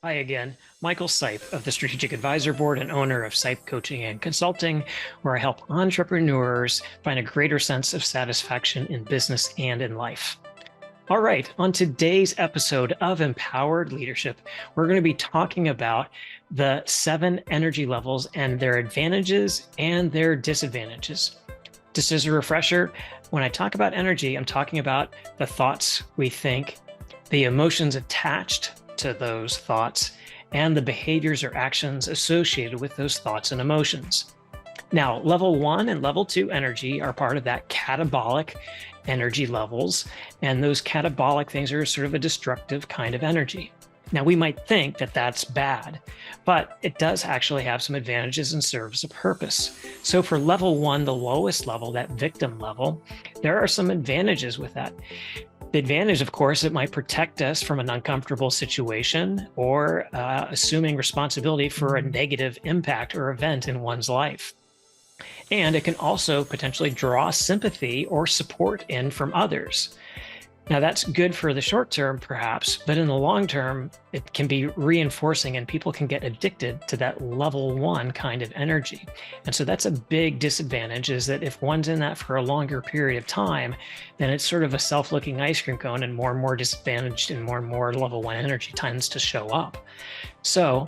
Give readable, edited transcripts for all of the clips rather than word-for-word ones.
Hi again, Michael Sipe of the Strategic Advisor Board and owner of Sipe Coaching and Consulting, where I help entrepreneurs find a greater sense of satisfaction in business and in life. All right, on today's episode of Empowered Leadership, we're going to be talking about the 7 energy levels and their advantages and their disadvantages. Just as a refresher, when I talk about energy, I'm talking about the thoughts we think, the emotions attached to those thoughts, and the behaviors or actions associated with those thoughts and emotions. Now, level 1 and level 2 energy are part of that catabolic energy levels, and those catabolic things are sort of a destructive kind of energy. Now, we might think that that's bad, but it does actually have some advantages and serves a purpose. So for level 1, the lowest level, that victim level, there are some advantages with that. The advantage, of course, it might protect us from an uncomfortable situation or assuming responsibility for a negative impact or event in one's life. And it can also potentially draw sympathy or support in from others. Now, that's good for the short term, perhaps, but in the long term, it can be reinforcing and people can get addicted to that level 1 kind of energy. And so that's a big disadvantage, is that if one's in that for a longer period of time, then it's sort of a self-looking ice cream cone, and more disadvantaged and more level 1 energy tends to show up. So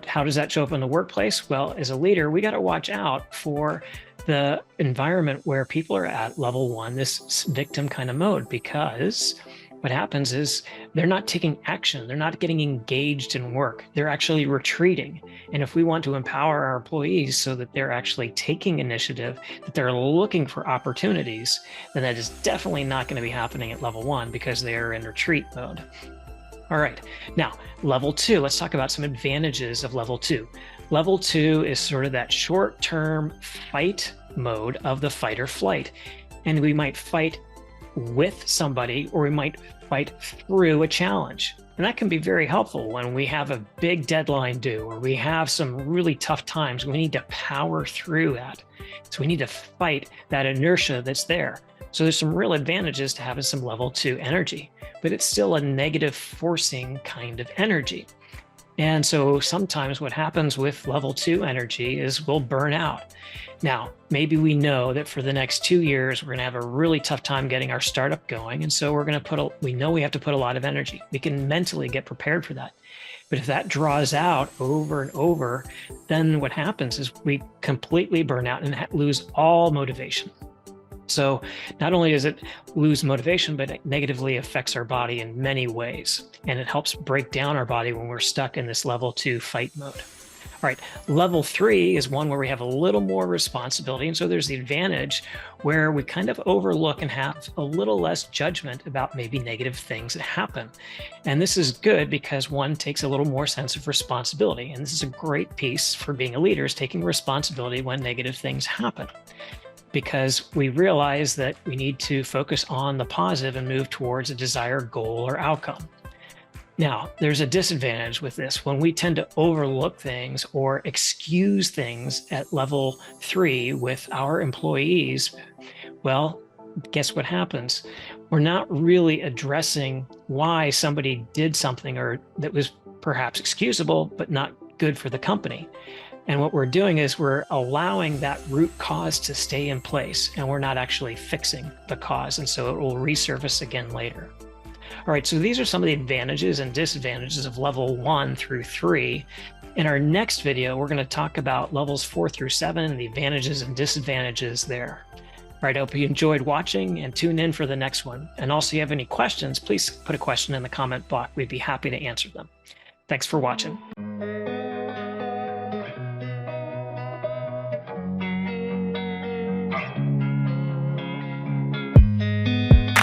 how does that show up in the workplace? Well, as a leader, we got to watch out for the environment where people are at level 1, this victim kind of mode, because what happens is they're not taking action. They're not getting engaged in work. They're actually retreating. And if we want to empower our employees so that they're actually taking initiative, that they're looking for opportunities, then that is definitely not going to be happening at level 1 because they are in retreat mode. All right, now level 2, let's talk about some advantages of level 2. Level 2 is sort of that short-term fight mode of the fight or flight. And we might fight with somebody, or we might fight through a challenge. And that can be very helpful when we have a big deadline due, or we have some really tough times. We need to power through that. So we need to fight that inertia that's there. So there's some real advantages to having some level 2 energy, but it's still a negative forcing kind of energy. And so sometimes what happens with level 2 energy is we'll burn out. Now, maybe we know that for the next 2 years, we're going to have a really tough time getting our startup going. And so we know we have to put a lot of energy. We can mentally get prepared for that. But if that draws out over and over, then what happens is we completely burn out and lose all motivation. So not only does it lose motivation, but it negatively affects our body in many ways. And it helps break down our body when we're stuck in this level 2 fight mode. All right, level 3 is one where we have a little more responsibility. And so there's the advantage where we kind of overlook and have a little less judgment about maybe negative things that happen. And this is good because one takes a little more sense of responsibility. And this is a great piece for being a leader, is taking responsibility when negative things happen, because we realize that we need to focus on the positive and move towards a desired goal or outcome. Now, there's a disadvantage with this. When we tend to overlook things or excuse things at level 3 with our employees, well, guess what happens? We're not really addressing why somebody did something or that was perhaps excusable, but not good for the company. And what we're doing is we're allowing that root cause to stay in place, and we're not actually fixing the cause. And so it will resurface again later. All right, so these are some of the advantages and disadvantages of level 1 through 3. In our next video, we're going to talk about levels 4 through 7 and the advantages and disadvantages there. All right, I hope you enjoyed watching, and tune in for the next one. And also, if you have any questions, please put a question in the comment box. We'd be happy to answer them. Thanks for watching.